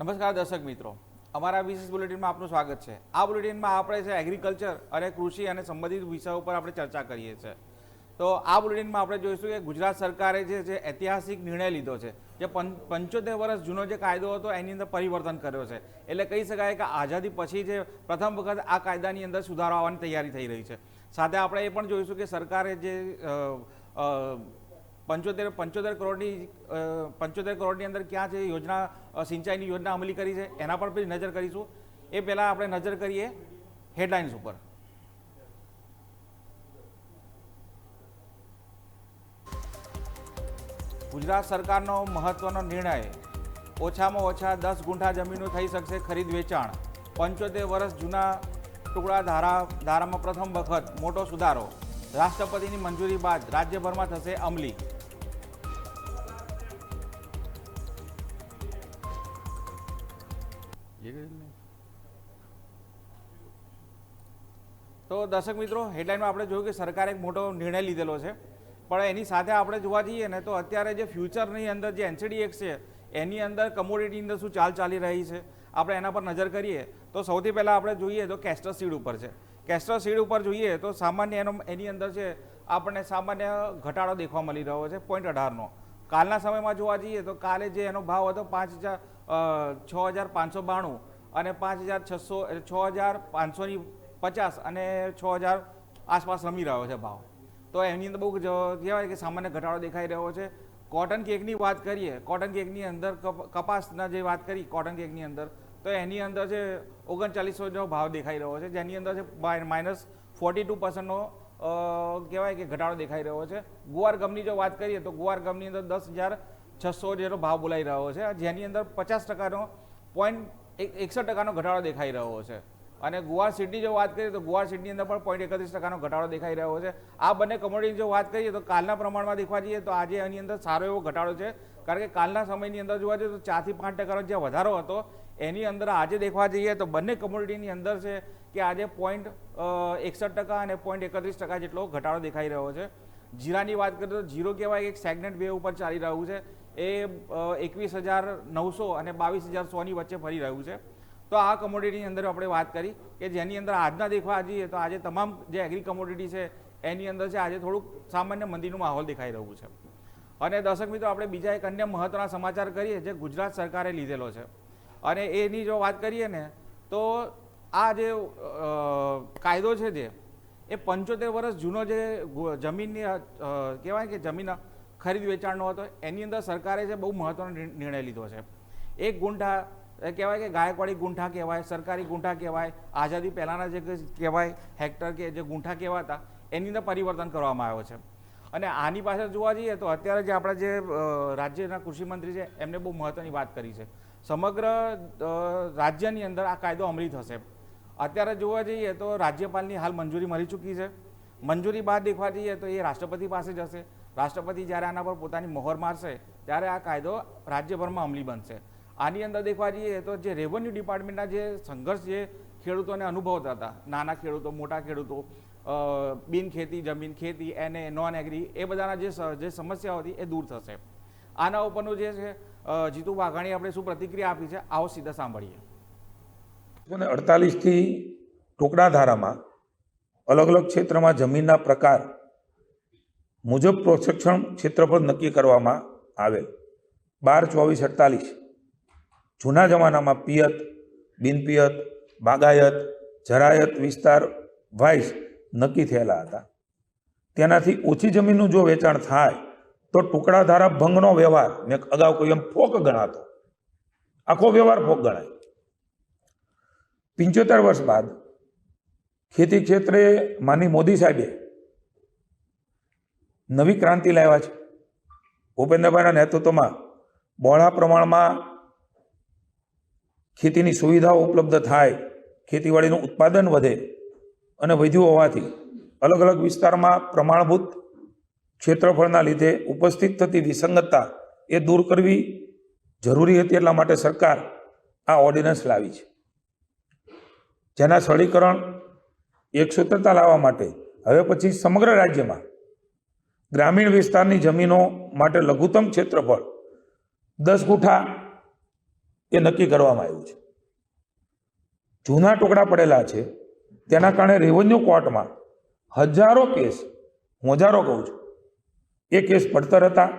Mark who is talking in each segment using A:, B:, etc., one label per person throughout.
A: નમસ્કાર દર્શક મિત્રો, અમારા વિશેષ બુલેટિનમાં આપનું સ્વાગત છે। આ બુલેટિનમાં આપણે છે એગ્રીકલ્ચર અને કૃષિ અને સંબંધિત વિષયો પર આપણે ચર્ચા કરીએ છીએ। તો આ બુલેટિનમાં આપણે જોઈશું કે ગુજરાત સરકારે જે ઐતિહાસિક નિર્ણય લીધો છે, જે 75 વર્ષ જૂનો જે કાયદો હતો એની અંદર પરિવર્તન કર્યો છે। એટલે કહી શકાય કે આઝાદી પછી જે પ્રથમ વખત આ કાયદાની અંદર સુધારો આવવાની તૈયારી થઈ રહી છે। સાથે આપણે એ પણ જોઈશું કે સરકારે જે 75 કરોડની અંદર ક્યાં છે યોજના, સિંચાઈની યોજના અમલી કરી છે એના પર પણ નજર કરીશું। એ પહેલાં આપણે નજર કરીએ હેડલાઇન્સ ઉપર। ગુજરાત સરકારનો મહત્વનો નિર્ણય, ઓછામાં ઓછા 10 ગુંઠા જમીનો થઈ શકશે ખરીદ વેચાણ। 75 વર્ષ જૂના ટુકડા ધારામાં પ્રથમ વખત મોટો સુધારો। રાષ્ટ્રપતિની મંજૂરી બાદ રાજ્યભરમાં થશે અમલી। તો દર્શક મિત્રો, હેડલાઇનમાં આપણે જોયું કે સરકારે એક મોટો નિર્ણય લીધેલો છે, પણ એની સાથે આપણે જોવા જઈએ ને તો અત્યારે જે ફ્યુચરની અંદર જે NCD એક્ટ છે એની અંદર કમોડિટીની અંદર શું ચાલી રહી છે આપણે એના પર નજર કરીએ તો સૌથી પહેલાં આપણે જોઈએ તો કેસ્ટર સીડ ઉપર છે। કેસ્ટર સીડ ઉપર જોઈએ તો સામાન્ય એની અંદર છે આપણને સામાન્ય ઘટાડો દેખવા મળી રહ્યો છે 0.18નો। કાલના સમયમાં જોવા જઈએ તો કાલે જે એનો ભાવ હતો 6,592 અને 6,550 અને 6,000 આસપાસ રમી રહ્યો છે ભાવ। તો એની અંદર બહુ કહેવાય કે સામાન્ય ઘટાડો દેખાઈ રહ્યો છે। કોટન કેકની વાત કરીએ, કોટન કેકની અંદર કપાસના જે વાત કરી કોટન કેકની અંદર, તો એની અંદર છે 3900નો ભાવ દેખાઈ રહ્યો છે, જેની અંદર છે -42%નો કહેવાય કે ઘટાડો દેખાઈ રહ્યો છે। ગુવાર ગમની જો વાત કરીએ તો ગુવાર ગમની અંદર 10,600 જેનો ભાવ બોલાઈ રહ્યો છે, જેની અંદર 50%નો 0.61%નો ઘટાડો દેખાઈ રહ્યો છે। અને ગુવાર સીડની જો વાત કરીએ તો ગુવાર સીડની અંદર પણ 0.31%નો ઘટાડો દેખાઈ રહ્યો છે। આ બંને કમોડિટી જો વાત કરીએ તો કાલના પ્રમાણમાં દેખવા જઈએ તો આજે એની અંદર સારો એવો ઘટાડો છે, કારણ કે કાલના સમયની અંદર જોવા જઈએ તો 4 થી 5%નો જે વધારો હતો એની અંદર આજે દેખવા જઈએ તો બંને કમોડિટીની અંદર છે કે આજે 0.61% અને 0.31% જેટલો ઘટાડો દેખાઈ રહ્યો છે। જીરાની વાત કરીએ તો જીરો કહેવાય એક સેગમેન્ટ વેવ ઉપર ચાલી રહ્યું છે, એ 21,900 અને 22,100ની વચ્ચે ફરી રહ્યું છે। તો આ કમોડિટીની અંદર આપણે વાત કરી કે જેની અંદર આજના દેખવા જઈએ તો આજે તમામ જે એગ્રી કમોડિટી છે એની અંદર છે આજે થોડુંક સામાન્ય મંદીનું માહોલ દેખાઈ રહ્યું છે। અને દર્શક મિત્રો, આપણે બીજા એક અન્ય મહત્વના સમાચાર કરીએ જે ગુજરાત સરકારે લીધેલો છે, અને એની જો વાત કરીએ ને તો આ જે કાયદો છે જે એ 75 વર્ષ જૂનો જે જમીનની કહેવાય કે જમીન ખરીદ વેચાણનો હતો એની અંદર સરકારે છે બહુ મહત્વનો નિર્ણય લીધો છે। 1 ગુંઠા કહેવાય કે ગાયકવાડી ગુંઠા કહેવાય, સરકારી ગુંઠા કહેવાય, આઝાદી પહેલાંના જે કહેવાય હેક્ટર કે જે ગુંઠા કહેવાતા એની અંદર પરિવર્તન કરવામાં આવ્યો છે। અને આની પાછળ જોવા જઈએ તો અત્યારે જે આપણા જે રાજ્યના કૃષિમંત્રી છે એમને બહુ મહત્વની વાત કરી છે। સમગ્ર રાજ્યની અંદર આ કાયદો અમલી થશે। અત્યારે જોવા જઈએ તો રાજ્યપાલની હાલ મંજૂરી મળી ચૂકી છે। મંજૂરી બાદ દેખવા જઈએ તો એ રાષ્ટ્રપતિ પાસે જશે। રાષ્ટ્રપતિ જ્યારે આના પર પોતાની મોહર મારશે ત્યારે આ કાયદો રાજ્યભરમાં અમલી બનશે। આની અંદર દેખવા જઈએ તો જે રેવન્યુ ડિપાર્ટમેન્ટના જે સંઘર્ષ જે ખેડૂતોને અનુભવતા હતા, નાના ખેડૂતો, મોટા ખેડૂતો, બિન ખેતી જમીન, ખેતી, એને નોન એગ્રી, એ બધાના જે સમસ્યાઓ હતી એ દૂર થશે। આના ઉપરનું જે છે જીતુ વાઘાણી આપણે શું પ્રતિક્રિયા આપી છે, આવો સીધા સાંભળીએ।
B: 48થી ટુકડા ધારામાં અલગ અલગ ક્ષેત્રમાં જમીનના પ્રકાર મુજબ પ્રોત્સેક્ષણ ક્ષેત્રફળ નક્કી કરવામાં આવેલ। 12-24-48 જૂના જમાનામાં પિયત, બિનપિયત, બાગાયત, જરાયત વિસ્તાર વાઇઝ નક્કી થયેલા હતા। તેનાથી ઓછી જમીનનું જો વેચાણ થાય તો ટુકડા ધારા ભંગનો વ્યવહાર, મેં અગાઉ કહ્યું એમ, ફોક ગણાતો, આખો વ્યવહાર ફોક ગણાય। 75 વર્ષ બાદ ખેતી ક્ષેત્રે માનની મોદી સાહેબે નવી ક્રાંતિ લાવ્યા છે। ભૂપેન્દ્રભાઈના નેતૃત્વમાં બહોળા પ્રમાણમાં ખેતીની સુવિધાઓ ઉપલબ્ધ થાય, ખેતીવાડીનું ઉત્પાદન વધે, અને વધ્યું હોવાથી અલગ અલગ વિસ્તારમાં પ્રમાણભૂત ક્ષેત્રફળના લીધે ઉપસ્થિત થતી વિસંગતતા એ દૂર કરવી જરૂરી હતી। એટલા માટે સરકાર આ ઓર્ડિનન્સ લાવી છે, જેના સરળીકરણ એક સૂત્રતા લાવવા માટે હવે પછી સમગ્ર રાજ્યમાં ગ્રામીણ વિસ્તારની જમીનો માટે લઘુત્તમ ક્ષેત્રફળ 10 ગુઠા એ નક્કી કરવામાં આવ્યું છે. જૂના ટુકડા પડેલા છે તેના કારણે રેવન્યુ કોર્ટમાં હજારો કેસ, હું હજારો કહું છું, એ કેસ પડતર હતા.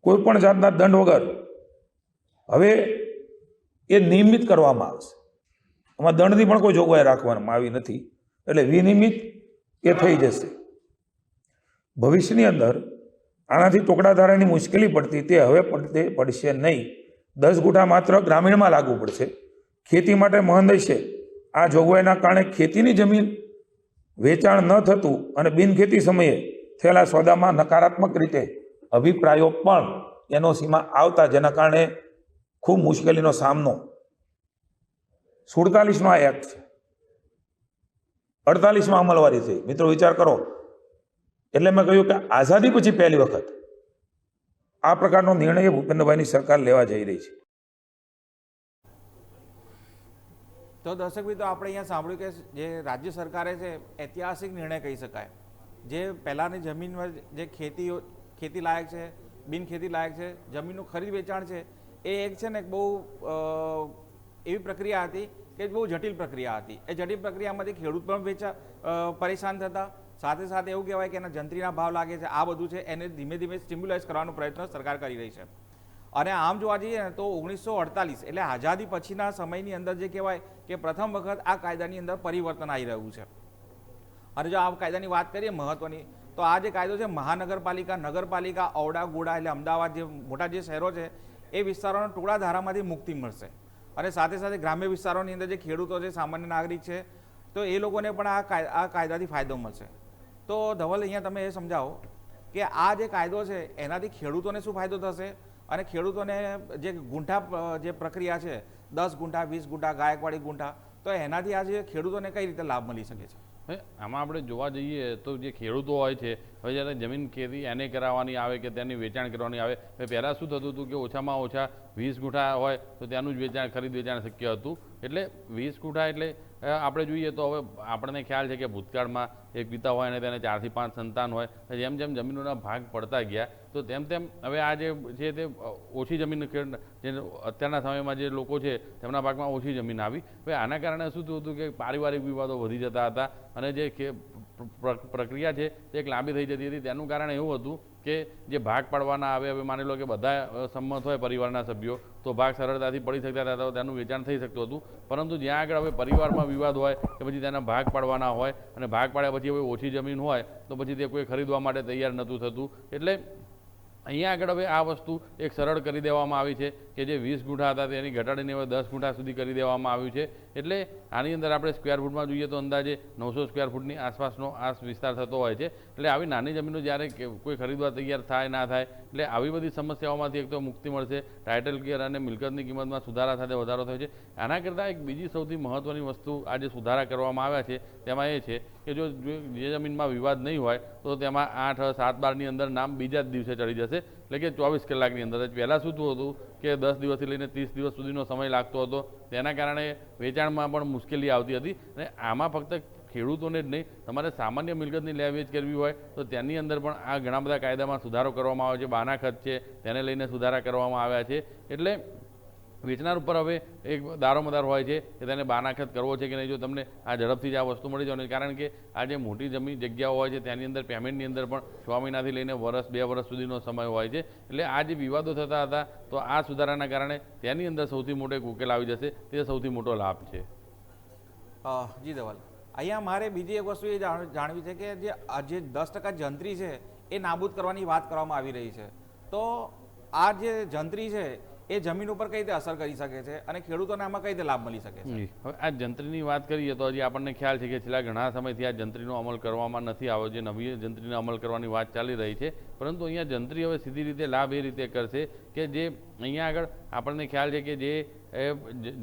B: કોઈ પણ જાતના દંડ વગર હવે એ નિયમિત કરવામાં આવશે. આમાં દંડની પણ કોઈ જોગવાઈ રાખવામાં આવી નથી, એટલે વિનિયમિત એ થઈ જશે. ભવિષ્યની અંદર આનાથી ટુકડાધારાની મુશ્કેલી પડતી તે હવે પડશે નહીં. 10 ગુઠા માત્ર ગ્રામીણમાં લાગુ પડશે. ખેતી માટે મહંદ છે. આ જોગવાઈના કારણે ખેતીની જમીન વેચાણ ન થતું અને બિનખેતી સમયે થયેલા સોદામાં નકારાત્મક રીતે અભિપ્રાયો પણ એનઓસીમાં આવતા, જેના કારણે ખૂબ મુશ્કેલીનો સામનો 47નો આ એક્ટ છે, 48માં અમલવારી થઈ. મિત્રો વિચાર કરો. એટલે મેં કહ્યું કે આઝાદી પછી પહેલી વખત આ પ્રકારનો નિર્ણય ભૂપેન્દ્રભાઈની સરકાર લેવા જઈ રહી છે.
A: તો દર્શક મિત્રો, આપણે અહીંયા સાંભળ્યું કે જે રાજ્ય સરકારે છે ઐતિહાસિક નિર્ણય કહી શકાય. જે પહેલાંની જમીન જે ખેતી લાયક છે, બિનખેતી લાયક છે, જમીનનું ખરીદ વેચાણ છે, એ એક છે ને બહુ એવી પ્રક્રિયા હતી કે બહુ જટિલ પ્રક્રિયા હતી. એ જટિલ પ્રક્રિયામાંથી ખેડૂત પણ પરેશાન થતા. સાથે સાથે એવું કહેવાય કે એના જંત્રીના ભાવ લાગે છે. આ બધું છે એને ધીમે ધીમે સ્ટિમ્યુલાઇઝ કરવાનો પ્રયત્ન સરકાર કરી રહી છે. અને આમ જોવા જઈએ ને તો 1948 એટલે આઝાદી પછીના સમયની અંદર જે કહેવાય કે પ્રથમ વખત આ કાયદાની અંદર પરિવર્તન આવી રહ્યું છે. અને જો આ કાયદાની વાત કરીએ મહત્વની, તો આ જે કાયદો છે મહાનગરપાલિકા, નગરપાલિકા, ઔડા, ગોડા એટલે અમદાવાદ જે મોટા જે શહેરો છે એ વિસ્તારોના ટુકડા ધારામાંથી મુક્તિ મળશે. અને સાથે સાથે ગ્રામ્ય વિસ્તારોની અંદર જે ખેડૂતો છે, સામાન્ય નાગરિક છે, તો એ લોકોને પણ આ કાયદાથી ફાયદો મળશે. તો ધવલ, અહીંયા તમે એ સમજાવો કે આ જે કાયદો છે એનાથી ખેડૂતોને શું ફાયદો થશે અને ખેડૂતોને જે ગુંઠા જે પ્રક્રિયા છે 10 ગુંઠા, 20 ગુંઠા, ગાયકવાડી ગુંઠા, તો એનાથી આજે ખેડૂતોને કઈ રીતે લાભ મળી શકે છે?
C: આમાં આપણે જોવા જઈએ તો જે ખેડૂતો હોય છે, હવે જ્યારે જમીન ખેતી એને કરાવવાની આવે કે તેની વેચાણ કરવાની આવે, પહેલાં શું થતું હતું કે ઓછામાં ઓછા 20 ગુંઠા હોય તો ત્યાંનું જ ખરીદ વેચાણ શક્ય હતું. એટલે 20 ગુંઠા એટલે આપણે જોઈએ તો હવે આપણને ખ્યાલ છે કે ભૂતકાળમાં એક પિતા હોય અને તેને 4 થી 5 સંતાન હોય. જેમ જેમ જમીનોના ભાગ પડતા ગયા તો તેમ તેમ હવે આ જે છે તે ઓછી જમીન, જે અત્યારના સમયમાં જે લોકો છે તેમના ભાગમાં ઓછી જમીન આવી. હવે આના કારણે શું થયું હતું કે પારિવારિક વિવાદો વધી જતા હતા અને જે પ્રક્રિયા છે તે એક લાંબી થઈ જતી હતી. તેનું કારણ એવું હતું કે જે ભાગ પાડવાના આવે, હવે માની લો કે બધા સંમત હોય પરિવારના સભ્યો, તો ભાગ સરળતાથી પડી શકતા હતા, તો તેનું વેચાણ થઈ શકતું હતું. પરંતુ જ્યાં આગળ હવે પરિવારમાં વિવાદ હોય કે પછી તેના ભાગ પાડવાના હોય અને ભાગ પાડ્યા પછી હવે ઓછી જમીન હોય તો પછી તે કોઈ ખરીદવા માટે તૈયાર નહોતું થતું. એટલે અહીંયા આગળ હવે આ વસ્તુ એક સરળ કરી દેવામાં આવી છે કે જે 20 ગુંઠા હતા તેની ઘટાડીને હવે 10 ગુંઠા સુધી કરી દેવામાં આવ્યું છે. એટલે આની અંદર આપણે સ્ક્વેર ફૂટમાં જોઈએ તો અંદાજે 900 સ્ક્વેર ફૂટની આસપાસનો આ વિસ્તાર થતો હોય છે. એટલે આવી નાની જમીનો જ્યારે કોઈ ખરીદવા તૈયાર થાય ના થાય, એટલે આવી બધી સમસ્યાઓમાંથી એક તો મુક્તિ મળશે. ટાઇટલ ક્લિયર અને મિલકતની કિંમતમાં સુધારા સાથે વધારો થયો છે. આના કરતાં એક બીજી સૌથી મહત્ત્વની વસ્તુ આ જે સુધારા કરવામાં આવ્યા છે તેમાં એ છે કે જો જે જમીનમાં વિવાદ નહીં હોય તો તેમાં 8, 7, 12ની અંદર નામ બીજા જ દિવસે ચડી જશે. એટલે કે 24 કલાકની અંદર જ. પહેલાં શું હતું કે 10 દિવસથી લઈને 30 દિવસ સુધીનો સમય લાગતો હતો. તેના કારણે વેચાણમાં પણ મુશ્કેલી આવતી હતી. અને આમાં ફક્ત ખેડૂતોને જ નહીં, તમારે સામાન્ય મિલકતની લે વેચ કરવી હોય તો તેની અંદર પણ આ ઘણા બધા કાયદામાં સુધારો કરવામાં આવ્યો છે. બાના ખત છે તેને લઈને સુધારા કરવામાં આવ્યા છે. એટલે વેચનાર ઉપર હવે એક દારોમદાર હોય છે કે તેને બાનાખત કરવો છે કે નહીં. જો તમને આ ઝડપથી જ આ વસ્તુ મળી જવાની, કારણ કે આ જે મોટી જગ્યાઓ હોય છે તેની અંદર પેમેન્ટની અંદર પણ 6 મહિનાથી લઈને વર્ષ, 2 વર્ષ સુધીનો સમય હોય છે. એટલે આ જે વિવાદો થતા હતા તો આ સુધારાના કારણે તેની અંદર સૌથી મોટો એક ઉકેલ આવી જશે. તે સૌથી મોટો લાભ છે.
A: જી ધવલ, અહીંયા મારે બીજી એક વસ્તુ એ જાણવી છે કે જે 10% જંત્રી છે એ નાબૂદ કરવાની વાત કરવામાં આવી રહી છે. તો આ જે જંત્રી છે એ જમીન ઉપર કઈ રીતે અસર કરી શકે છે અને ખેડૂતોને આમાં કઈ રીતે લાભ મળી શકે છે?
C: હવે આ જંત્રીની વાત કરીએ તો હજી આપણને ખ્યાલ છે કે છેલ્લા ઘણા સમયથી આ જંત્રીનો અમલ કરવામાં નથી આવ્યો. જે નવી જંત્રીનો અમલ કરવાની વાત ચાલી રહી છે, પરંતુ અહીંયા જંત્રી હવે સીધી રીતે લાભ એ રીતે કરશે કે જે અહીંયા આગળ આપણને ખ્યાલ છે કે જે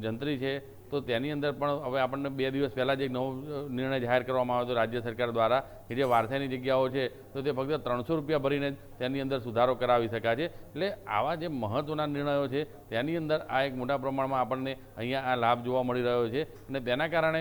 C: જંત્રી છે તો તેની અંદર પણ હવે આપણને 2 દિવસ પહેલાં જ એક નવો નિર્ણય જાહેર કરવામાં આવ્યો હતો રાજ્ય સરકાર દ્વારા કે જે વારસાઈની જગ્યાઓ છે તો તે ફક્ત 300 રૂપિયા ભરીને તેની અંદર સુધારો કરાવી શકાય છે. એટલે આવા જે મહત્ત્વના નિર્ણયો છે તેની અંદર આ એક મોટા પ્રમાણમાં આપણને અહીંયા આ લાભ જોવા મળી રહ્યો છે. અને તેના કારણે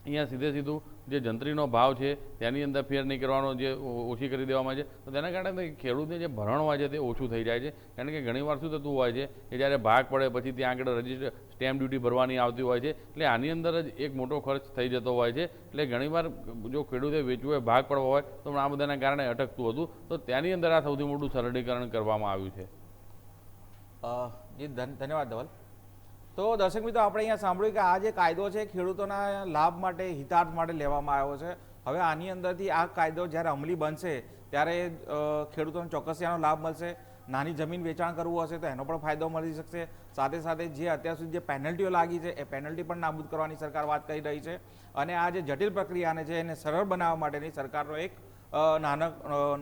C: અહીંયા સીધે સીધું જે જંત્રીનો ભાવ છે તેની અંદર ફેર નહીં કરવાનો, જે ઓછી કરી દેવામાં આવે છે, તો તેના કારણે ખેડૂતને જે ભરણ હોય છે તે ઓછું થઈ જાય છે. કારણ કે ઘણીવાર શું થતું હોય છે કે જ્યારે ભાગ પડે પછી ત્યાં આગળ રજિસ્ટર સ્ટેમ્પ ડ્યુટી ભરવાની આવતી હોય છે, એટલે આની અંદર જ એક મોટો ખર્ચ થઈ જતો હોય છે. એટલે ઘણીવાર જો ખેડૂતે વેચવું હોય, ભાગ પડવો હોય તો આ બધાના કારણે અટકતું હતું. તો તેની અંદર આ સૌથી મોટું સરળીકરણ કરવામાં આવ્યું છે.
A: જી ધન્યવાદ ધવલ. તો દર્શક મિત્રો, આપણે અહીંયા સાંભળ્યું કે આ જે કાયદો છે ખેડૂતોના લાભ માટે, હિતાર્થ માટે લેવામાં આવ્યો છે. હવે આની અંદરથી આ કાયદો જ્યારે અમલી બનશે ત્યારે ખેડૂતોને ચોક્કસ આનો લાભ મળશે. નાની જમીન વેચાણ કરવું હશે તો એનો પણ ફાયદો મળી શકશે. સાથે સાથે જે અત્યાર સુધી જે પેનલ્ટીઓ લાગી છે એ પેનલ્ટી પણ નાબૂદ કરવાની સરકાર વાત કરી રહી છે. અને આ જે જટિલ પ્રક્રિયાને છે એને સરળ બનાવવા માટેની સરકારનો એક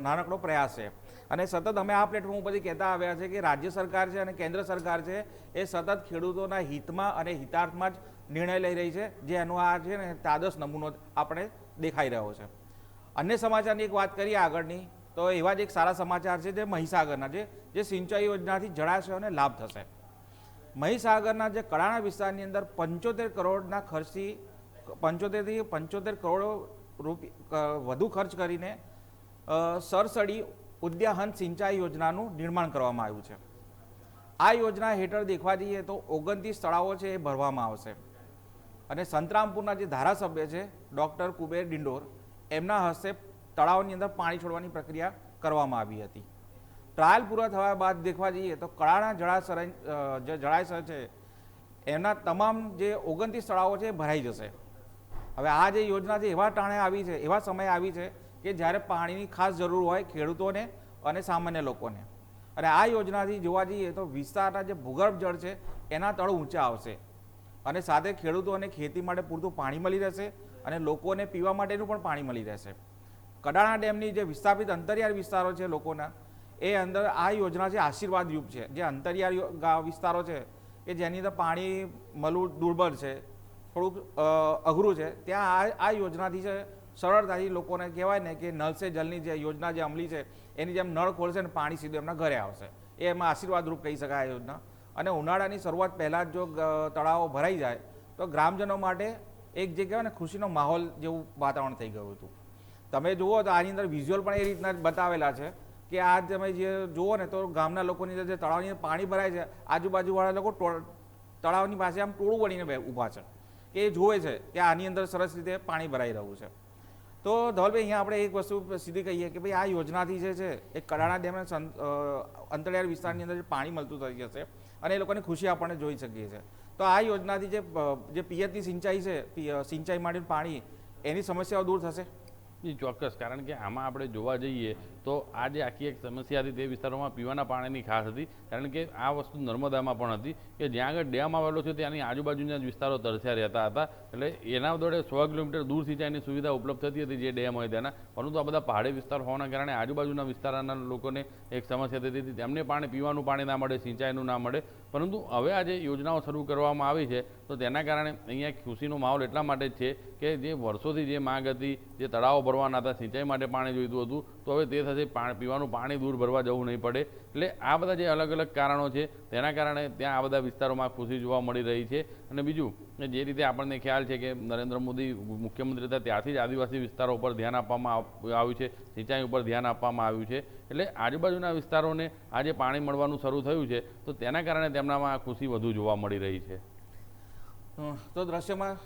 A: નાનકડો પ્રયાસ છે. અને સતત અમે આ પ્લેટફોર્મ ઉપરથી કહેતા આવ્યા છે કે રાજ્ય સરકાર છે અને કેન્દ્ર સરકાર છે એ સતત ખેડૂતોના હિતમાં અને હિતાર્થમાં જ નિર્ણય લઈ રહી છે, જે એનો આ છે ને તાદસ નમૂનો આપણે દેખાઈ રહ્યો છે. અન્ય સમાચારની એક વાત કરીએ આગળની, તો એવા જ એક સારા સમાચાર છે જે મહીસાગરના જે સિંચાઈ યોજનાથી જળાશયોને લાભ થશે. મહીસાગરના જે કડાણા વિસ્તારની અંદર 75 કરોડના ખર્ચથી 75 કરોડ વધુ ખર્ચ કરીને સરસડી ઉદ્યાહન સિંચાઈ યોજનાનું નિર્માણ કરવામાં આવ્યું છે. આ યોજના હેઠળ દેખવા જઈએ તો 29 તળાવો છે એ ભરવામાં આવશે. અને સંતરામપુરના જે ધારાસભ્ય છે ડૉક્ટર કુબેર ડિંડોર, એમના હસ્તે તળાવની અંદર પાણી છોડવાની પ્રક્રિયા કરવામાં આવી હતી. ટ્રાયલ પૂરા થયા બાદ દેખવા જઈએ તો કડાણા જળાશય છે એના તમામ જે 29 તળાવો છે એ ભરાઈ જશે. હવે આ જે યોજના છે એવા ટાણે આવી છે, એવા સમયે આવી છે કે જ્યારે પાણીની ખાસ જરૂર હોય ખેડૂતોને અને સામાન્ય લોકોને. અને આ યોજનાથી જોવા જઈએ તો વિસ્તારના જે ભૂગર્ભ જળ છે એના તળ ઊંચા આવશે અને સાથે ખેડૂતોને ખેતી માટે પૂરતું પાણી મળી રહેશે અને લોકોને પીવા માટેનું પણ પાણી મળી રહેશે. કડાણા ડેમની જે વિસ્થાપિત અંતરિયાળ વિસ્તારો છે લોકોના, એ અંદર આ યોજના છે આશીર્વાદ યુગ છે. જે અંતરિયાળ વિસ્તારો છે કે જેની અંદર પાણી મળવું દુર્બળ છે, થોડુંક અઘરું છે, ત્યાં આ યોજનાથી છે સરળતાથી લોકોને કહેવાય ને કે નળ સે જલની જે યોજના જે અમલી છે એની જેમ નળ ખોલશે ને પાણી સીધું એમના ઘરે આવશે. એ એમાં આશીર્વાદરૂપ કહી શકાય આ યોજના. અને ઉનાળાની શરૂઆત પહેલાં જ જો તળાવો ભરાઈ જાય તો ગ્રામજનો માટે એક જે કહેવાય ને ખુશીનો માહોલ જેવું વાતાવરણ થઈ ગયું હતું. તમે જુઓ તો આની અંદર વિઝ્યુઅલ પણ એ રીતના બતાવેલા છે કે આ તમે જે જુઓ ને તો ગામના લોકોની અંદર જે તળાવની અંદર પાણી ભરાય છે, આજુબાજુવાળા લોકો તળાવની પાસે આમ ટોળું વળીને ઊભા છે કે એ જોવે છે કે આની અંદર સરસ રીતે પાણી ભરાઈ રહ્યું છે. તો ધવલભાઈ, અહીંયા આપણે એક વસ્તુ સીધી કહીએ કે ભાઈ આ યોજનાથી જે છે એ કડાણા ડેમના અંતરિયાળ વિસ્તારની અંદર પાણી મળતું થઈ જશે અને એ લોકોની ખુશી આપણને જોઈ શકીએ છીએ. તો આ યોજનાથી જે પિયતની સિંચાઈ છે, સિંચાઈ માટેનું પાણી, એની સમસ્યાઓ દૂર થશે.
C: એ ચોક્કસ, કારણ કે આમાં આપણે જોવા જઈએ તો આ જે આખી એક સમસ્યા હતી તે વિસ્તારોમાં પીવાના પાણીની ખાસ હતી. કારણ કે આ વસ્તુ નર્મદામાં પણ હતી કે જ્યાં આગળ ડેમ આવેલો છે ત્યાંની આજુબાજુના જ વિસ્તારો તરસ્યા રહેતા હતા. એટલે એના દોડે 100 કિલોમીટર દૂર સિંચાઈની સુવિધા ઉપલબ્ધ થતી હતી જે ડેમ હોય તેના. પરંતુ આ બધા પહાડી વિસ્તાર હોવાના કારણે આજુબાજુના વિસ્તારના લોકોને એક સમસ્યા થતી હતી, તેમને પીવાનું પાણી ના મળે, સિંચાઈનું ના મળે. પરંતુ હવે આ જે યોજનાઓ શરૂ કરવામાં આવી છે તો તેના કારણે અહીંયા ખુશીનો માહોલ એટલા માટે જ છે કે જે વર્ષોથી જે માંગ હતી, જે તળાવો ભરવાના હતા, સિંચાઈ માટે પાણી જોઈતું હતું, તો હવે તે થશે પીવાનું પાણી દૂર ભરવા જવું નહીં પડે. એટલે આ બધા જે અલગ અલગ કારણો છે તેના કારણે ત્યાં આ બધા વિસ્તારોમાં ખુશી જોવા મળી રહી છે. અને બીજું જે રીતે આપણને ખ્યાલ છે કે નરેન્દ્ર મોદી મુખ્યમંત્રી હતા ત્યારથી જ આદિવાસી વિસ્તારો ઉપર ધ્યાન આપવામાં આવ્યું છે, સિંચાઈ ઉપર ધ્યાન આપવામાં આવ્યું છે. એટલે આજુબાજુના વિસ્તારોને આજે પાણી મળવાનું શરૂ થયું છે તો તેના કારણે તેમનામાં ખુશી વધુ જોવા મળી રહી છે.
A: તો દ્રશ્યમાં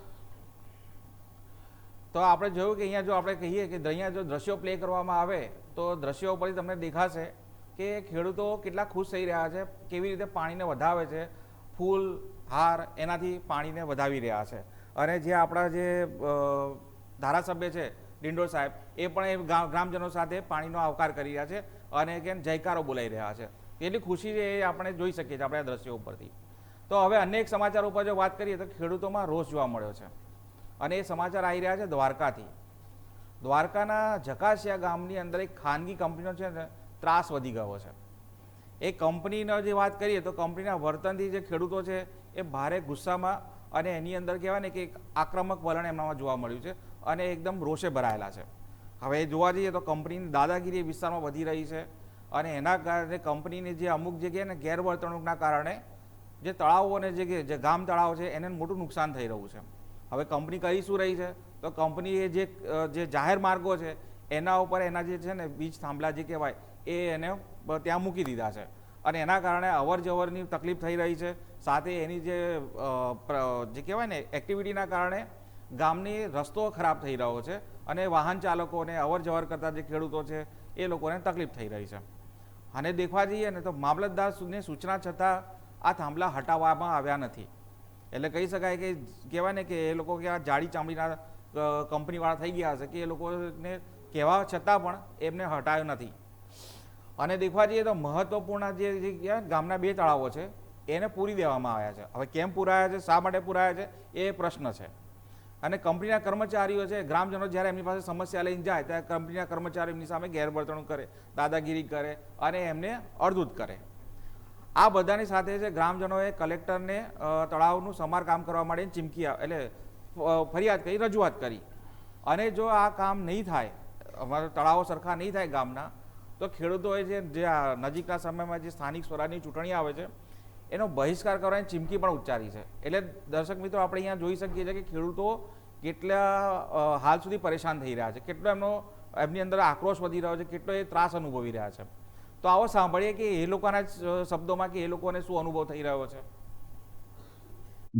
A: તો આપણે જોયું કે અહીંયા જો આપણે કહીએ કે અહીંયા જો દ્રશ્યો પ્લે કરવામાં આવે તો દ્રશ્યો પરથી તમને દેખાશે કે ખેડૂતો કેટલા ખુશ થઈ રહ્યા છે, કેવી રીતે પાણીને વધાવે છે, ફૂલ હાર એનાથી પાણીને વધાવી રહ્યા છે. અને જે આપણા જે ધારાસભ્ય છે ડિંડોર સાહેબ, એ પણ એ ગ્રામજનો સાથે પાણીનો આવકાર કરી રહ્યા છે અને કે જયકારો બોલાવી રહ્યા છે. એટલી ખુશી છે એ આપણે જોઈ શકીએ છીએ આપણે આ દ્રશ્યો ઉપરથી. તો હવે અન્ય એક સમાચાર ઉપર જો વાત કરીએ તો ખેડૂતોમાં રોષ જોવા મળ્યો છે અને એ સમાચાર આવી રહ્યા છે દ્વારકાથી. દ્વારકાના જકાસિયા ગામની અંદર એક ખાનગી કંપનીનો છે ને ત્રાસ વધી ગયો છે. એ કંપનીનો જે વાત કરીએ તો કંપનીના વર્તનથી જે ખેડૂતો છે એ ભારે ગુસ્સામાં અને એની અંદર કહેવાય ને કે એક આક્રમક વલણ એમનામાં જોવા મળ્યું છે અને એકદમ રોષે ભરાયેલા છે. હવે જોવા જઈએ તો કંપનીની દાદાગીરી વિસ્તારમાં વધી રહી છે અને એના કારણે કંપનીની જે અમુક જગ્યાએ ને ગેરવર્તણૂકના કારણે જે તળાવો અને જે ગામ તળાવ છે એને મોટું નુકસાન થઈ રહ્યું છે. હવે કંપની કરી શું રહી છે તો કંપનીએ જે જાહેર માર્ગો છે એના ઉપર એના જે છે ને વીજ થાંભલા જે કહેવાય એ એને ત્યાં મૂકી દીધા છે અને એના કારણે અવર જવરની તકલીફ થઈ રહી છે. સાથે એની જે કહેવાય ને એક્ટિવિટીના કારણે ગામની રસ્તો ખરાબ થઈ રહ્યો છે અને વાહન ચાલકોને અવર જવર કરતા જે ખેડૂતો છે એ લોકોને તકલીફ થઈ રહી છે. અને દેખવા જઈએ ને તો મામલતદારની સૂચના છતાં આ થાંભલા હટાવવામાં આવ્યા નથી. એટલે કહી શકાય કે કહેવાય ને કે એ લોકો કે આ જાડી ચામડીના કંપનીવાળા થઈ ગયા હશે કે એ લોકોને કહેવા છતાં પણ એમને હટાયો નથી. અને દેખવા જઈએ તો મહત્વપૂર્ણ જે ગામના 2 તળાવો છે એને પૂરી દેવામાં આવ્યા છે. હવે કેમ પૂરાયા છે, શા માટે પૂરાયા છે એ પ્રશ્ન છે. અને કંપનીના કર્મચારીઓ છે, ગ્રામજનો જ્યારે એમની પાસે સમસ્યા લઈને જાય ત્યારે કંપનીના કર્મચારીઓ એમની સામે ગેરવર્તણૂક કરે, દાદાગીરી કરે અને એમને અડધૂત કરે. આ બધાની સાથે છે ગ્રામજનોએ કલેક્ટરને તળાવનું સમારકામ કરવા માટે ચીમકી એટલે ફરિયાદ કરી, રજૂઆત કરી. અને જો આ કામ નહીં થાય, અમારા તળાવો સરખા નહીં થાય ગામના, તો ખેડૂતોએ જે નજીકના સમયમાં જે સ્થાનિક સ્વરાજની ચૂંટણી આવે છે એનો બહિષ્કાર કરવાની ચીમકી પણ ઉચ્ચારી છે. એટલે દર્શક મિત્રો, આપણે અહીંયા જોઈ શકીએ છીએ કે ખેડૂતો કેટલા હાલ સુધી પરેશાન થઈ રહ્યા છે, કેટલો એમની અંદર આક્રોશ વધી રહ્યો છે, કેટલો એ ત્રાસ અનુભવી રહ્યા છે. તો આવો સાંભળીએ કે એ લોકોના શબ્દોમાં કે એ લોકોને શું અનુભવ થઈ રહ્યો છે.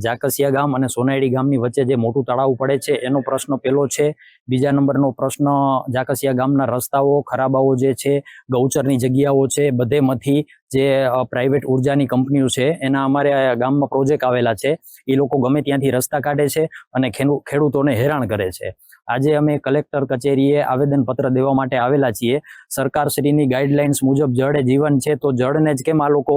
D: જાકસિયા ગામ અને સોનાયડી ગામની વચ્ચે જે મોટું તળાવ પડે છે એનો પ્રશ્ન પહેલો છે. બીજા નંબરનો પ્રશ્ન જાકસિયા ગામના રસ્તાઓ, ખરાબાઓ જે છે, ગૌચરની જગ્યાઓ છે, બધેમાંથી જે પ્રાઇવેટ ઉર્જાની કંપનીઓ છે એના અમારે ગામમાં પ્રોજેક્ટ આવેલા છે. એ લોકો ગમે ત્યાંથી રસ્તા કાઢે છે અને ખેડૂતોને હેરાન કરે છે. આજે અમે કલેક્ટર કચેરીએ આવેદનપત્ર દેવા માટે આવેલા છીએ. સરકારશ્રીની ગાઈડલાઇન્સ મુજબ જળ એ જીવન છે, તો જળને જ કેમ આ લોકો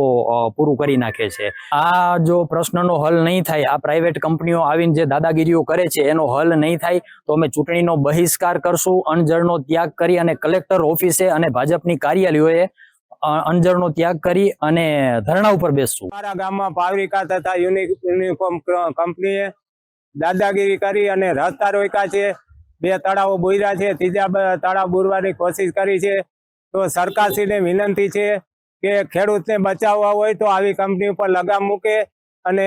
D: પૂરું કરી નાખે છે. આ જો પ્રશ્નનો હલ નહીં થાય, આ પ્રાઇવેટ કંપનીઓ આવીને જે દાદાગીરીઓ કરે છે એનો હલ નહીં થાય, તો અમે ચૂંટણીનો બહિષ્કાર કરશું. અણજળનો ત્યાગ કરી અને કલેક્ટર ઓફિસે અને ભાજપની કાર્યાલયોએ અણજળનો ત્યાગ કરી અને ધરણા ઉપર બેસશું.
E: અમારા ગામમાં પાવરિકા તથા યુનિફોર્મ કંપનીએ દાદાગીરી કરી અને રસ્તા રોક્યા છે. 2 તળાવો બોર્યા છે, 3જા તળાવ બોરવાની કોશિશ કરી છે. તો સરકારશ્રીને વિનંતી છે કે ખેડૂતને બચાવવા હોય તો આવી કંપની ઉપર લગામ મૂકે અને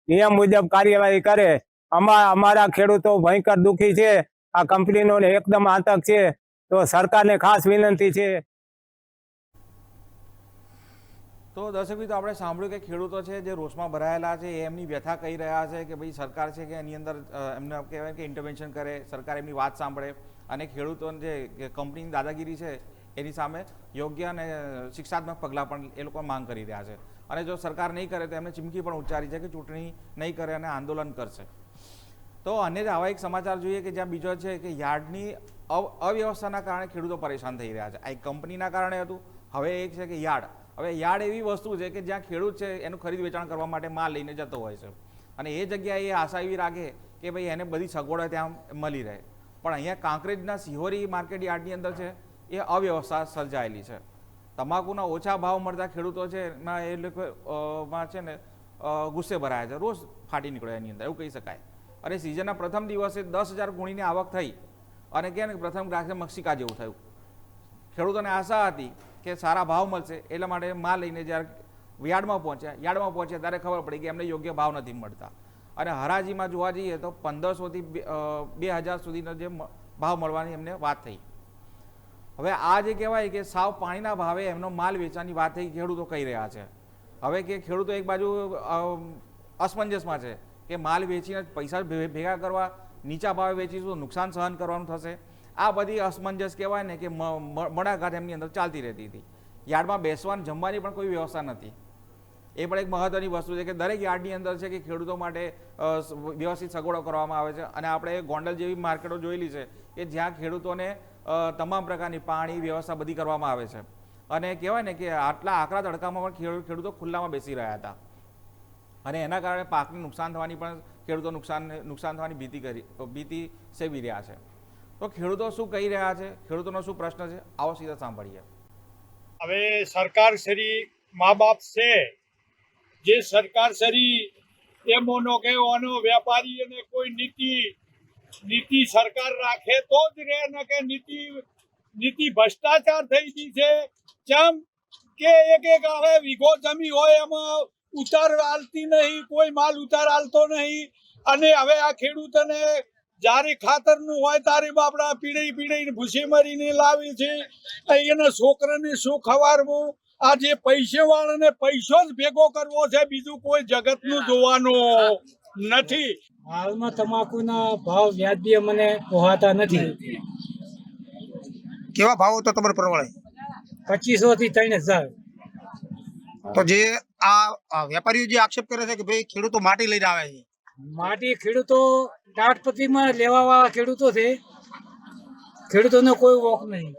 E: નિયમ મુજબ કાર્યવાહી કરે. અમારા ખેડૂતો ભયંકર દુઃખી છે. આ કંપનીનો એકદમ આતંક છે. તો સરકારને ખાસ વિનંતી છે.
A: તો દર્શક મિત્રો, આપણે સાંભળ્યું કે ખેડૂતો છે જે રોષમાં ભરાયેલા છે એ એમની વ્યથા કહી રહ્યા છે કે ભાઈ સરકાર છે કે એની અંદર એમને કહેવાય કે ઇન્ટરવેન્શન કરે, સરકાર એમની વાત સાંભળે અને ખેડૂતોને જે કંપનીની દાદાગીરી છે એની સામે યોગ્ય અને શિક્ષાત્મક પગલાં પણ એ લોકો માંગ કરી રહ્યા છે. અને જો સરકાર નહીં કરે તો એમને ચીમકી પણ ઉચ્ચારી છે કે ચૂંટણી નહીં કરે અને આંદોલન કરશે. તો અન્ય આવા એક સમાચાર જોઈએ કે જ્યાં બીજો છે કે યાર્ડની અવ્યવસ્થાના કારણે ખેડૂતો પરેશાન થઈ રહ્યા છે. આ એક કંપનીના કારણે હતું, હવે એક છે કે યાર્ડ. હવે યાર્ડ એવી વસ્તુ છે કે જ્યાં ખેડૂત છે એનું ખરીદ વેચાણ કરવા માટે માલ લઈને જતો હોય છે અને એ જગ્યાએ એ આશા એવી રાખે કે ભાઈ એને બધી સગવડો ત્યાં મળી રહે. પણ અહીંયા કાંકરેજના સિહોરી માર્કેટ યાર્ડની અંદર છે એ અવ્યવસ્થા સર્જાયેલી છે. તમાકુના ઓછા ભાવ મળતા ખેડૂતો છે એમાં એ લોકોમાં છે ને ગુસ્સે ભરાયા છે, રોજ ફાટી નીકળ્યો એની અંદર, એવું કહી શકાય. અને સિઝનના પ્રથમ દિવસે 10,000 ગુણીની આવક થઈ અને કહે ને પ્રથમ ગ્રાહકે મક્ષિકા જેવું થયું. ખેડૂતોને આશા હતી કે સારા ભાવ મળશે, એટલા માટે માલ લઈને જ્યારે યાર્ડમાં પહોંચ્યા ત્યારે ખબર પડી કે એમને યોગ્ય ભાવ નથી મળતા. અને હરાજીમાં જોવા જઈએ તો 1,500થી 2,000 સુધીનો જે ભાવ મળવાની એમને વાત થઈ. હવે આ જે કહેવાય કે સાવ પાણીના ભાવે એમનો માલ વેચવાની વાત થઈ ખેડૂતો કહી રહ્યા છે. હવે કે ખેડૂતો એક બાજુ અસમંજસમાં છે કે માલ વેચીને પૈસા ભેગા કરવા, નીચા ભાવે વેચીશું નુકસાન સહન કરવાનું થશે. આ બધી અસમંજસ કહેવાય ને કે મડાઘાટ એમની અંદર ચાલતી રહેતી હતી. યાર્ડમાં બેસવાની, જમવાની પણ કોઈ વ્યવસ્થા નથી. એ પણ એક મહત્વની વસ્તુ છે કે દરેક યાર્ડની અંદર છે કે ખેડૂતો માટે વ્યવસ્થિત સગવડો કરવામાં આવે છે. અને આપણે ગોંડલ જેવી માર્કેટો જોયેલી છે કે જ્યાં ખેડૂતોને તમામ પ્રકારની પાણી વ્યવસ્થા બધી કરવામાં આવે છે. અને કહેવાય ને કે આટલા આકરા તડકામાં પણ ખેડૂતો ખુલ્લામાં બેસી રહ્યા હતા અને એના કારણે પાકને નુકસાન થવાની પણ ખેડૂતો નુકસાન થવાની ભીતિ સેવી રહ્યા છે. તો ખેડૂતો શું કહી રહ્યા છે, ખેડૂતોનો શું પ્રશ્ન છે, આવો સીધા સાંભળીએ.
F: હવે સરકાર શ્રી મા બાપ છે, જે સરકાર શ્રી એમોનો કહેવાનો વેપારીઓને કોઈ નીતિ સરકાર રાખે તો જ રહે, ન કે નીતિ ભ્રષ્ટાચાર થઈ ગઈ છે. જેમ કે એક હવે વીઘો જમી હોય એમાં ઉતાર હાલતી નહીં, કોઈ માલ ઉતાર હાલતો નહીં. અને હવે આ ખેડૂતોને જ્યારે ખાતરનું હોય તારે બાપડા પીડાઈ ભૂસી મારીને લાવી છે એને છોકરાને શું ખવારવું? આ જે પૈસે વાળાને પૈસો જ ભેગો કરવો છે, બીજું કોઈ જગતનું જોવાનું નથી.
G: હાલમાં તમાકુના ભાવ વ્યાજબી મને પોહાતા નથી.
H: કેવા ભાવ તો તમારે પ્રમાણે
G: 2500 થી 3000.
H: તો જે આ વેપારીઓ જે આક્ષેપ કરે છે કે ભાઈ ખેડૂતો માટી લઈને આવે છે,
G: માટી ખેડૂતો તાટપત્રીમાં લેવા વાળા ખેડૂતો છે, ખેડૂતોને કોઈ વોક નહીં.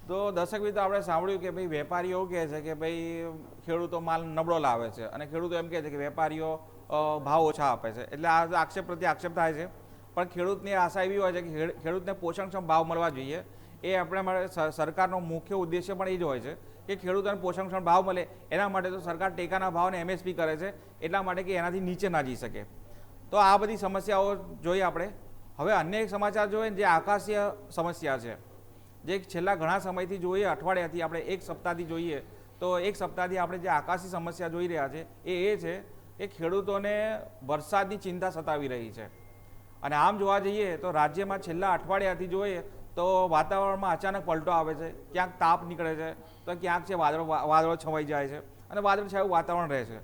A: તો દર્શક મિત્રો આપણે સાંભળ્યું કે ભાઈ વેપારીઓ કહે છે કે ભાઈ ખેડૂતો માલ નબળો લાવે છે અને ખેડૂતો એમ કહે છે કે વેપારીઓ ભાવ ઓછા આપે છે. એટલે આ આક્ષેપ પ્રત્યે આક્ષેપ થાય છે. પણ ખેડૂતની આશા એવી હોય છે કે ખેડૂતને પોષણક્ષમ ભાવ મળવા જોઈએ. એ આપણા માટે સરકારનો મુખ્ય ઉદ્દેશ્ય પણ એ જ હોય છે કે ખેડૂતોને પોષણક્ષમ ભાવ મળે. એના માટે તો સરકાર ટેકાના ભાવને MSP કરે છે એટલા માટે કે એનાથી નીચે ના જઈ શકે. તો આ બધી સમસ્યાઓ જોઈએ આપણે. હવે અન્ય એક સમાચાર જોઈએ જે આકાશીય સમસ્યા છે, જે છેલ્લા ઘણા સમયથી જોઈએ, અઠવાડિયાથી આપણે એક સપ્તાહથી જોઈએ તો એક સપ્તાહથી આપણે જે આકાશી સમસ્યા જોઈ રહ્યા છે એ છે કે ખેડૂતોને વરસાદની ચિંતા સતાવી રહી છે. અને આમ જોવા જઈએ તો રાજ્યમાં છેલ્લા અઠવાડિયાથી જોઈએ તો વાતાવરણમાં અચાનક પલટો આવે છે. ક્યાંક તાપ નીકળે છે તો ક્યાંક છે વાદળો છવાઈ જાય છે અને વાદળછાયું વાતાવરણ રહે છે.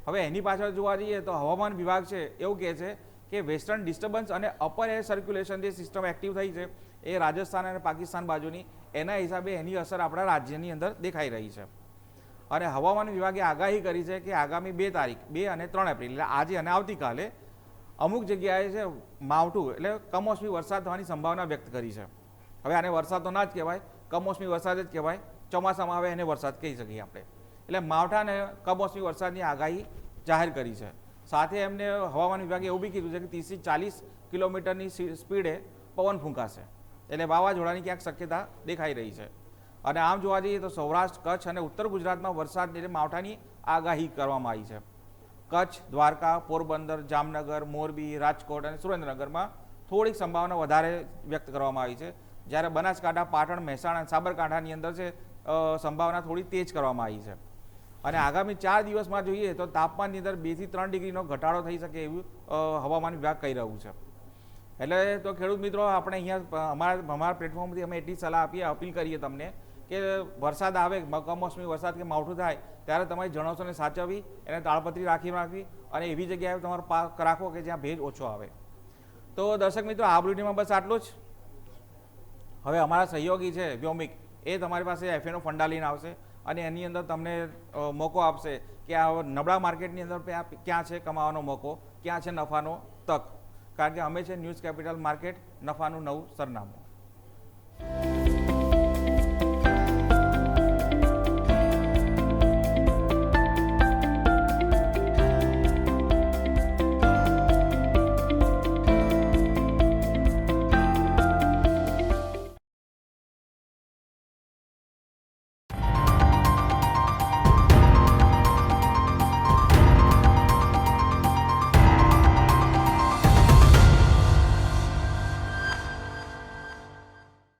A: હવે એની પાછળ જોવા જઈએ તો હવામાન વિભાગ છે એવું કહે છે કે વેસ્ટર્ન ડિસ્ટર્બન્સ અને અપર એર સર્ક્યુલેશન જે સિસ્ટમ એક્ટિવ થઈ છે એ રાજસ્થાન અને પાકિસ્તાન બાજુની, એના હિસાબે એની અસર આપણા રાજ્યની અંદર દેખાઈ રહી છે. અને હવામાન વિભાગે આગાહી કરી છે કે આગામી 2 તારીખ 2 અને 3 એપ્રિલ એટલે આજે અને આવતીકાલે અમુક જગ્યાએ છે માવઠું એટલે કમોસમી વરસાદ થવાની સંભાવના વ્યક્ત કરી છે. હવે આને વરસાદ તો ના જ કહેવાય, કમોસમી વરસાદ જ કહેવાય. ચોમાસામાં આવે એને વરસાદ કહી શકીએ આપણે. એટલે માવઠા અને કમોસમી વરસાદની આગાહી જાહેર કરી છે. સાથે એમને હવામાન વિભાગે એવું બી કીધું છે કે 30 થી 40 કિલોમીટરની સ્પીડે પવન ફૂંકાશે. એટલે વાવાઝોડાની ક્યાંક શક્યતા દેખાઈ રહી છે. અને આમ જોવા જઈએ તો સૌરાષ્ટ્ર, કચ્છ અને ઉત્તર ગુજરાતમાં વરસાદ એટલે માવઠાની આગાહી કરવામાં આવી છે. કચ્છ, દ્વારકા, પોરબંદર, જામનગર, મોરબી, રાજકોટ અને સુરેન્દ્રનગરમાં થોડીક સંભાવના વધારે વ્યક્ત કરવામાં આવી છે. જ્યારે બનાસકાંઠા, પાટણ, મહેસાણા અને સાબરકાંઠાની અંદર છે સંભાવના થોડી તેજ કરવામાં આવી છે. અને આગામી 4 દિવસમાં જોઈએ તો તાપમાનની અંદર 2 થી 3 ડિગ્રીનો ઘટાડો થઈ શકે એવું હવામાન વિભાગ કહી રહ્યું છે. એટલે તો ખેડૂત મિત્રો આપણે અહીંયા અમારા પ્લેટફોર્મથી અમે એટલી સલાહ આપીએ, અપીલ કરીએ તમને કે વરસાદ આવે, કમોસમી વરસાદ કે માવઠું થાય ત્યારે તમારી જણસોને સાચવવી, એને તાળપત્રી રાખવી અને એવી જગ્યાએ તમારો પાક રાખવો કે જ્યાં ભેજ ઓછો આવે. તો દર્શક મિત્રો આ બુલેટિનમાં બસ આટલું જ. હવે અમારા સહયોગી છે વ્યોમિક, એ તમારી પાસે FAનો ફંડા લઈને આવશે અને એની અંદર તમને મોકો આપશે કે આ નબળા માર્કેટની અંદર ક્યાં છે કમાવાનો મોકો, ક્યાં છે નફાનો તક. કારણ કે અમે છે ન્યૂઝ કેપિટલ માર્કેટ, નફાનું નવું સરનામું.